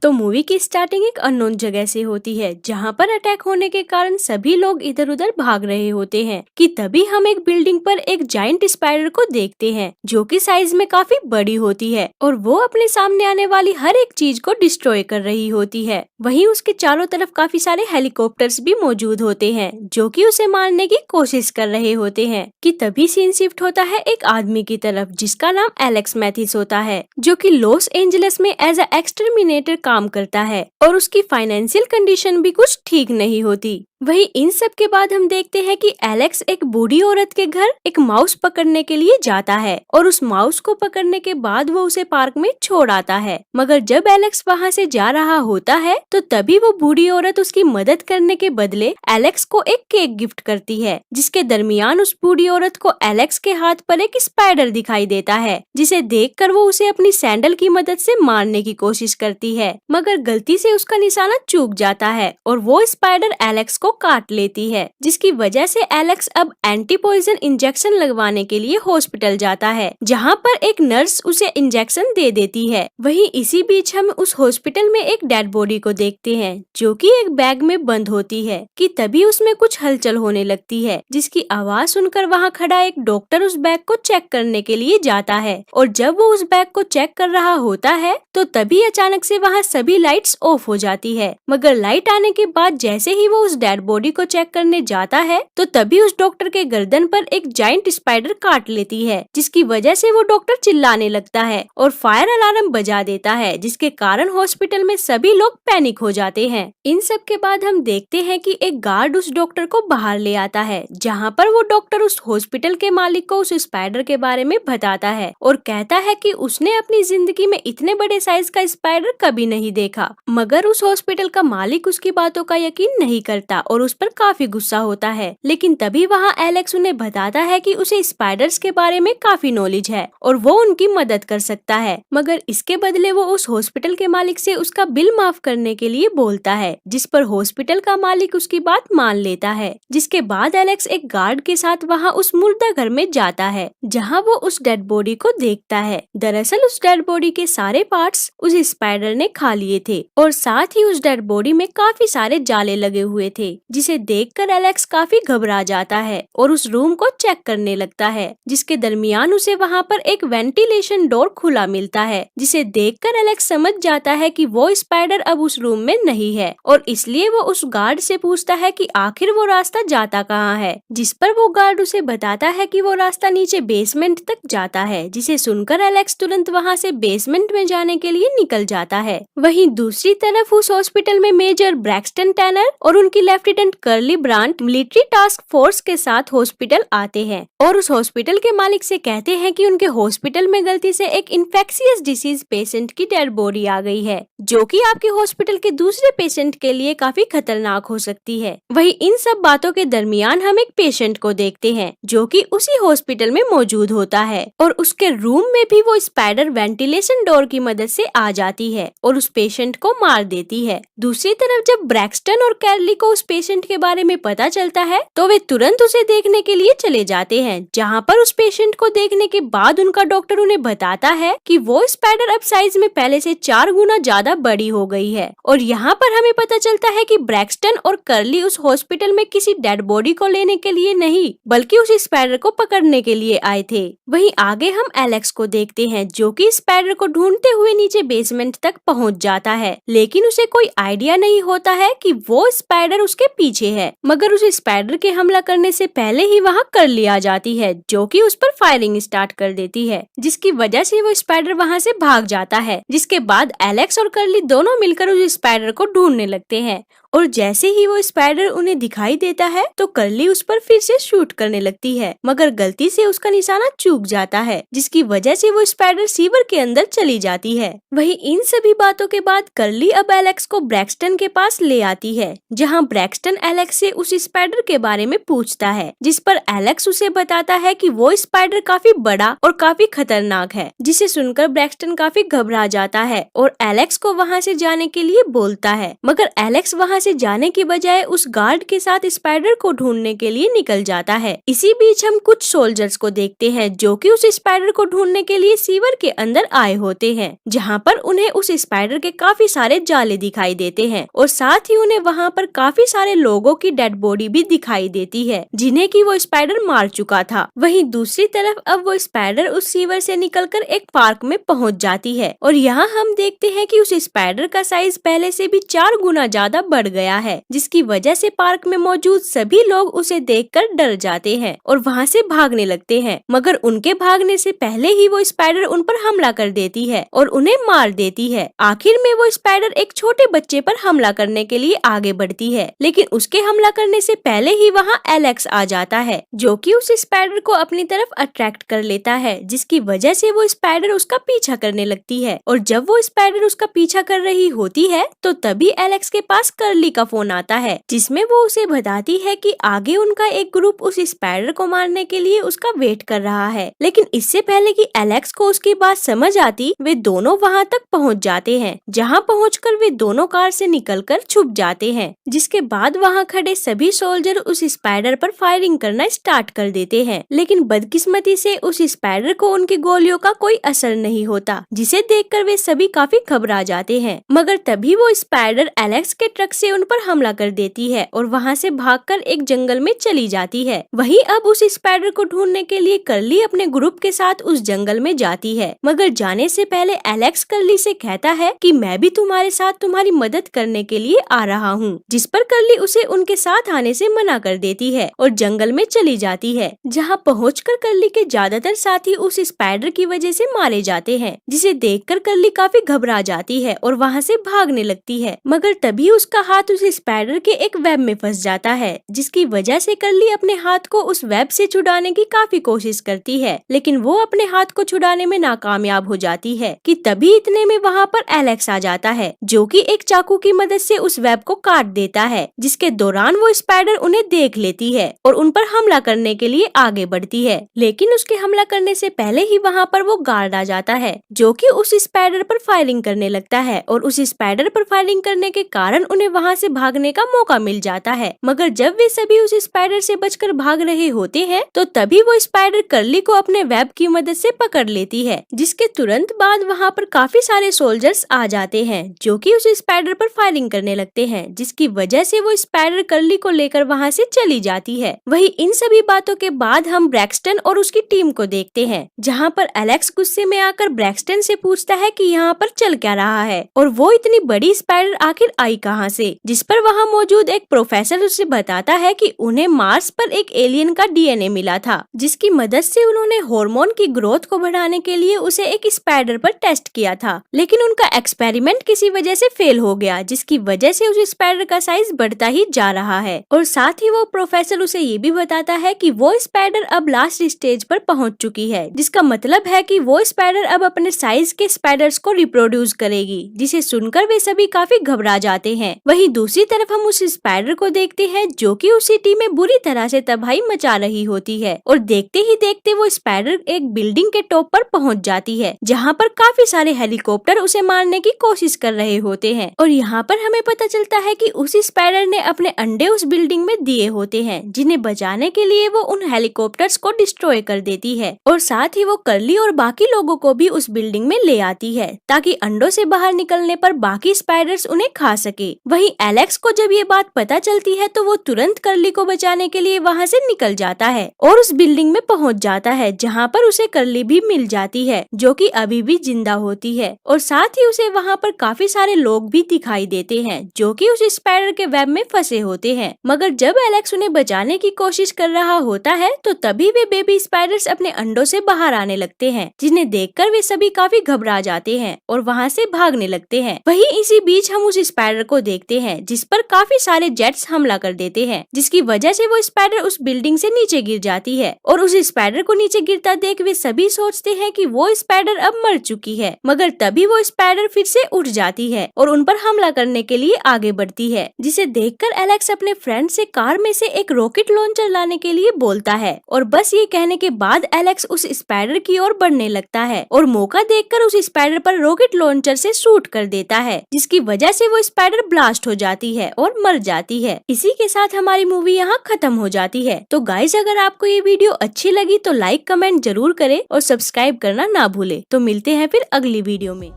तो मूवी की स्टार्टिंग एक अननोन जगह से होती है जहाँ पर अटैक होने के कारण सभी लोग इधर उधर भाग रहे होते हैं कि तभी हम एक बिल्डिंग पर एक जाइंट स्पाइडर को देखते हैं जो कि साइज में काफी बड़ी होती है और वो अपने सामने आने वाली हर एक चीज को डिस्ट्रॉय कर रही होती है। वहीं उसके चारों तरफ काफी सारे हेलीकॉप्टर्स भी मौजूद होते हैं जो कि उसे मारने की कोशिश कर रहे होते हैं कि तभी सीन शिफ्ट होता है एक आदमी की तरफ जिसका नाम एलेक्स मैथिस होता है जो कि लॉस एंजलिस में एज अ एक्सटर्मिनेटर काम करता है और उसकी फाइनेंशियल कंडीशन भी कुछ ठीक नहीं होती। वहीं इन सब के बाद हम देखते हैं कि एलेक्स एक बूढ़ी औरत के घर एक माउस पकड़ने के लिए जाता है और उस माउस को पकड़ने के बाद वो उसे पार्क में छोड़ आता है। मगर जब एलेक्स वहाँ से जा रहा होता है तो तभी वो बूढ़ी औरत उसकी मदद करने के बदले एलेक्स को एक केक गिफ्ट करती है जिसके दरमियान उस बूढ़ी औरत को एलेक्स के हाथ पर एक स्पाइडर दिखाई देता है जिसे देखकर वो उसे अपनी सैंडल की मदद से मारने की कोशिश करती है मगर गलती से उसका निशाना चूक जाता है और वो स्पाइडर एलेक्स को काट लेती है जिसकी वजह से एलेक्स अब एंटी पॉइजन इंजेक्शन लगवाने के लिए हॉस्पिटल जाता है जहां पर एक नर्स उसे इंजेक्शन दे देती है। वहीं इसी बीच हम उस हॉस्पिटल में एक डेड बॉडी को देखते हैं जो कि एक बैग में बंद होती है कि तभी उसमें कुछ हलचल होने लगती है जिसकी आवाज सुनकर वहां खड़ा एक डॉक्टर उस बैग को चेक करने के लिए जाता है और जब वो उस बैग को चेक कर रहा होता है तो तभी अचानक से वहाँ सभी लाइट्स ऑफ हो जाती है मगर लाइट आने के बाद जैसे ही वो उस डेड बॉडी को चेक करने जाता है तो तभी उस डॉक्टर के गर्दन पर एक जाइंट स्पाइडर काट लेती है जिसकी वजह से वो डॉक्टर चिल्लाने लगता है और फायर अलार्म बजा देता है जिसके कारण हॉस्पिटल में सभी लोग पैनिक हो जाते हैं। इन सब के बाद हम देखते हैं कि एक गार्ड उस डॉक्टर को बाहर ले आता है जहाँ पर वो डॉक्टर उस हॉस्पिटल के मालिक को उस स्पाइडर के बारे में बताता है और कहता है कि उसने अपनी जिंदगी में इतने बड़े साइज का स्पाइडर कभी नहीं देखा मगर उस हॉस्पिटल का मालिक उसकी बातों का यकीन नहीं करता और उस पर काफी गुस्सा होता है। लेकिन तभी वहाँ एलेक्स उन्हें बताता है कि उसे स्पाइडर्स के बारे में काफी नॉलेज है और वो उनकी मदद कर सकता है मगर इसके बदले वो उस हॉस्पिटल के मालिक से उसका बिल माफ करने के लिए बोलता है जिस पर हॉस्पिटल का मालिक उसकी बात मान लेता है। जिसके बाद एलेक्स एक गार्ड के साथ वहाँ उस मुर्दा घर में जाता है जहाँ वो उस डेड बॉडी को देखता है। दरअसल उस डेड बॉडी के सारे पार्ट्स उस स्पाइडर ने खा लिए थे और साथ ही उस डेड बॉडी में काफी सारे जाले लगे हुए थे जिसे देखकर एलेक्स काफी घबरा जाता है और उस रूम को चेक करने लगता है जिसके दरमियान उसे वहाँ पर एक वेंटिलेशन डोर खुला मिलता है जिसे देखकर एलेक्स समझ जाता है कि वो स्पाइडर अब उस रूम में नहीं है और इसलिए वो उस गार्ड से पूछता है कि आखिर वो रास्ता जाता कहाँ है जिस पर वो गार्ड उसे बताता है कि वो रास्ता नीचे बेसमेंट तक जाता है जिसे सुनकर एलेक्स तुरंत वहाँ से बेसमेंट में जाने के लिए निकल जाता है। वहीं दूसरी तरफ उस हॉस्पिटल में मेजर ब्रैक्सटन टैनर और उनकी lieutenant Curly Brant military task force के साथ हॉस्पिटल आते हैं और उस हॉस्पिटल के मालिक से कहते हैं कि उनके हॉस्पिटल में गलती से एक इन्फेक्शियस डिसीज पेशेंट की डेड बॉडी आ गई है जो कि आपके हॉस्पिटल के दूसरे पेशेंट के लिए काफी खतरनाक हो सकती है। वहीं इन सब बातों के दरमियान हम एक पेशेंट को देखते हैं जो कि उसी हॉस्पिटल में मौजूद होता है और उसके रूम में भी वो स्पाइडर वेंटिलेशन डोर की मदद से आ जाती है और उस पेशेंट को मार देती है। दूसरी तरफ जब ब्रैक्सटन और कैरली को उस पेशेंट के बारे में पता चलता है तो वे तुरंत उसे देखने के लिए चले जाते हैं जहाँ पर उस पेशेंट को देखने के बाद उनका डॉक्टर उन्हें बताता है कि वो स्पाइडर अब साइज में पहले से 4 गुना ज्यादा बड़ी हो गई है। और यहाँ पर हमें पता चलता है कि ब्रैक्सटन और कर्ली उस हॉस्पिटल में किसी डेड बॉडी को लेने के लिए नहीं बल्कि उस स्पाइडर को पकड़ने के लिए आए थे। वहीं आगे हम एलेक्स को देखते हैं जो कि स्पाइडर को ढूंढते हुए नीचे बेसमेंट तक पहुँच जाता है लेकिन उसे कोई आइडिया नहीं होता है कि वो स्पाइडर उसके पीछे है मगर उस स्पाइडर के हमला करने से पहले ही वहाँ कर्ली आ जाती है जो कि उस पर फायरिंग स्टार्ट कर देती है जिसकी वजह से वो स्पाइडर वहाँ से भाग जाता है। जिसके बाद एलेक्स और कर्ली दोनों मिलकर उस स्पाइडर को ढूंढने लगते हैं और जैसे ही वो स्पाइडर उन्हें दिखाई देता है तो कर्ली उस पर फिर से शूट करने लगती है मगर गलती से उसका निशाना चूक जाता है जिसकी वजह से वो स्पाइडर सीवर के अंदर चली जाती है। वहीं इन सभी बातों के बाद कर्ली अब एलेक्स को ब्रैक्सटन के पास ले आती है जहां ब्रैक्सटन एलेक्स से उस स्पाइडर के बारे में पूछता है जिस पर एलेक्स उसे बताता है कि वो स्पाइडर काफी बड़ा और काफी खतरनाक है जिसे सुनकर ब्रैक्सटन काफी घबरा जाता है और एलेक्स को वहाँ से जाने के लिए बोलता है मगर एलेक्स वहाँ वहाँ से जाने की बजाय उस गार्ड के साथ स्पाइडर को ढूंढने के लिए निकल जाता है। इसी बीच हम कुछ सोल्जर्स को देखते हैं जो कि उस स्पाइडर को ढूंढने के लिए सीवर के अंदर आए होते हैं, जहाँ पर उन्हें उस स्पाइडर के काफी सारे जाले दिखाई देते हैं और साथ ही उन्हें वहाँ पर काफी सारे लोगों की डेड बॉडी भी दिखाई देती है जिन्हें कि वो स्पाइडर मार चुका था। वहीं दूसरी तरफ अब वो स्पाइडर उस सीवर से निकलकर एक पार्क में पहुँच जाती है और यहाँ हम देखते हैं कि उस स्पाइडर का साइज पहले से भी 4 गुना ज्यादा बढ़ गया है, जिसकी वजह से पार्क में मौजूद सभी लोग उसे देखकर डर जाते हैं और वहाँ से भागने लगते हैं। मगर उनके भागने से पहले ही वो स्पाइडर उन पर हमला कर देती है और उन्हें मार देती है। आखिर में वो स्पाइडर एक छोटे बच्चे पर हमला करने के लिए आगे बढ़ती है, लेकिन उसके हमला करने से पहले ही वहाँ एलेक्स आ जाता है जो कि उस स्पाइडर को अपनी तरफ अट्रैक्ट कर लेता है, जिसकी वजह से वो स्पाइडर उसका पीछा करने लगती है। और जब वो स्पाइडर उसका पीछा कर रही होती है तो तभी एलेक्स के पास कर्ली का फोन आता है, जिसमें वो उसे बताती है कि आगे उनका एक ग्रुप उस स्पाइडर को मारने के लिए उसका वेट कर रहा है। लेकिन इससे पहले कि एलेक्स को उसकी बात समझ आती, वे दोनों वहाँ तक पहुँच जाते हैं, जहाँ पहुँचकर वे दोनों कार से निकलकर छुप जाते हैं। जिसके बाद वहाँ खड़े सभी सोल्जर उस स्पाइडर पर फायरिंग करना स्टार्ट कर देते हैं, लेकिन बदकिस्मती से उस स्पाइडर को उनकी गोलियों का कोई असर नहीं होता, जिसे देखकर वे सभी काफी घबरा जाते हैं। मगर तभी वो स्पाइडर एलेक्स के ट्रक से उन पर हमला कर देती है और वहाँ से भागकर एक जंगल में चली जाती है। वहीं अब उस स्पाइडर को ढूंढने के लिए कर्ली अपने ग्रुप के साथ उस जंगल में जाती है, मगर जाने से पहले एलेक्स कर्ली से कहता है कि मैं भी तुम्हारे साथ तुम्हारी मदद करने के लिए आ रहा हूँ, जिस पर कर्ली उसे उनके साथ आने से मना कर देती है और जंगल में चली जाती है, जहाँ पहुंचकर कर्ली के ज्यादातर साथी उस स्पाइडर की वजह से मारे जाते हैं, जिसे देखकर कर्ली काफी घबरा जाती है और वहाँ से भागने लगती है। मगर तभी उसका हाथ उस स्पाइडर के एक वेब में फंस जाता है, जिसकी वजह से कर्ली अपने हाथ को उस वेब से छुड़ाने की काफी कोशिश करती है, लेकिन वो अपने हाथ को छुड़ाने में नाकामयाब हो जाती है कि तभी इतने में वहाँ पर एलेक्स आ जाता है, जो कि एक चाकू की मदद से उस वेब को काट देता है, जिसके दौरान वो स्पाइडर उन्हें देख लेती है और उन पर हमला करने के लिए आगे बढ़ती है। लेकिन उसके हमला करने से पहले ही वहाँ पर वो गार्ड आ जाता है, जो कि उस स्पाइडर पर फायरिंग करने लगता है और उस स्पाइडर पर फायरिंग करने के कारण उन्हें वहाँ से भागने का मौका मिल जाता है। मगर जब वे सभी उस स्पाइडर से बचकर भाग रहे होते हैं तो तभी वो स्पाइडर कर्ली को अपने वेब की मदद से पकड़ लेती है, जिसके तुरंत बाद वहाँ पर काफी सारे सोल्जर्स आ जाते हैं जो कि उस स्पाइडर पर फायरिंग करने लगते हैं, जिसकी वजह से वो स्पाइडर कर्ली को लेकर वहाँ से चली जाती है। वही इन सभी बातों के बाद हम ब्रैक्सटन और उसकी टीम को देखते हैं, जहाँ पर एलेक्स गुस्से में आकर ब्रैक्सटन से पूछता है कि यहाँ पर चल क्या रहा है और वो इतनी बड़ी स्पाइडर आखिर आई कहाँ से, जिस पर वहाँ मौजूद एक प्रोफेसर उसे बताता है कि उन्हें मार्स पर एक एलियन का डीएनए मिला था, जिसकी मदद से उन्होंने हार्मोन की ग्रोथ को बढ़ाने के लिए उसे एक स्पाइडर पर टेस्ट किया था, लेकिन उनका एक्सपेरिमेंट किसी वजह से फेल हो गया, जिसकी वजह से उस स्पाइडर का साइज बढ़ता ही जा रहा है। और साथ ही वो प्रोफेसर उसे ये भी बताता है कि वो स्पाइडर अब लास्ट स्टेज पर पहुंच चुकी है, जिसका मतलब है कि वो स्पाइडर अब अपने साइज के स्पाइडर्स को रिप्रोड्यूस करेगी, जिसे सुनकर वे सभी काफी घबरा जाते हैं। वहीं दूसरी तरफ हम उस स्पाइडर को देखते हैं जो कि उस सिटी में बुरी तरह से तबाही मचा रही होती है और देखते ही देखते वो स्पाइडर एक बिल्डिंग के टॉप पर पहुंच जाती है, जहां पर काफी सारे हेलीकॉप्टर उसे मारने की कोशिश कर रहे होते हैं। और यहाँ पर हमें पता चलता है कि उस स्पाइडर ने अपने अंडे उस बिल्डिंग में दिए होते हैं, जिन्हें बचाने के लिए वो उन हेलीकॉप्टर्स को डिस्ट्रॉय कर देती है और साथ ही वो कर्ली और बाकी लोगों को भी उस बिल्डिंग में ले आती है ताकि अंडों से बाहर निकलने पर बाकी स्पाइडर्स उन्हें खा सके। वहीं एलेक्स को जब ये बात पता चलती है तो वो तुरंत कर्ली को बचाने के लिए वहाँ से निकल जाता है और उस बिल्डिंग में पहुँच जाता है, जहाँ पर उसे कर्ली भी मिल जाती है जो कि अभी भी जिंदा होती है और साथ ही उसे वहाँ पर काफी सारे लोग भी दिखाई देते हैं जो कि उस स्पाइडर के वेब में फंसे होते हैं। मगर जब एलेक्स उन्हें बचाने की कोशिश कर रहा होता है तो तभी वे बेबी स्पाइडर्स अपने अंडों से बाहर आने लगते हैं, जिन्हें देखकर वे सभी काफी घबरा जाते हैं और वहाँ से भागने लगते हैं। वहीं इसी बीच हम उस स्पाइडर को देखते हैं जिस पर काफी सारे जेट्स हमला कर देते हैं, जिसकी वजह से वो स्पाइडर उस बिल्डिंग से नीचे गिर जाती है और उस स्पाइडर को नीचे गिरता देख वे सभी सोचते हैं कि वो स्पाइडर अब मर चुकी है। मगर तभी वो स्पाइडर फिर से उठ जाती है और उन पर हमला करने के लिए आगे बढ़ती है, जिसे देखकर एलेक्स अपने फ्रेंड से कार में से एक रॉकेट लॉन्चर लाने के लिए बोलता है और बस ये कहने के बाद एलेक्स उस स्पाइडर की ओर बढ़ने लगता है और मौका देखकर उस स्पाइडर पर रॉकेट लॉन्चर से शूट कर देता है, जिसकी वजह से वो स्पाइडर ब्लास्ट हो जाती है और मर जाती है। इसी के साथ हमारी मूवी यहाँ खत्म हो जाती है। तो गाइस, अगर आपको ये वीडियो अच्छी लगी तो लाइक कमेंट जरूर करें और सब्सक्राइब करना ना भूले। तो मिलते हैं फिर अगली वीडियो में।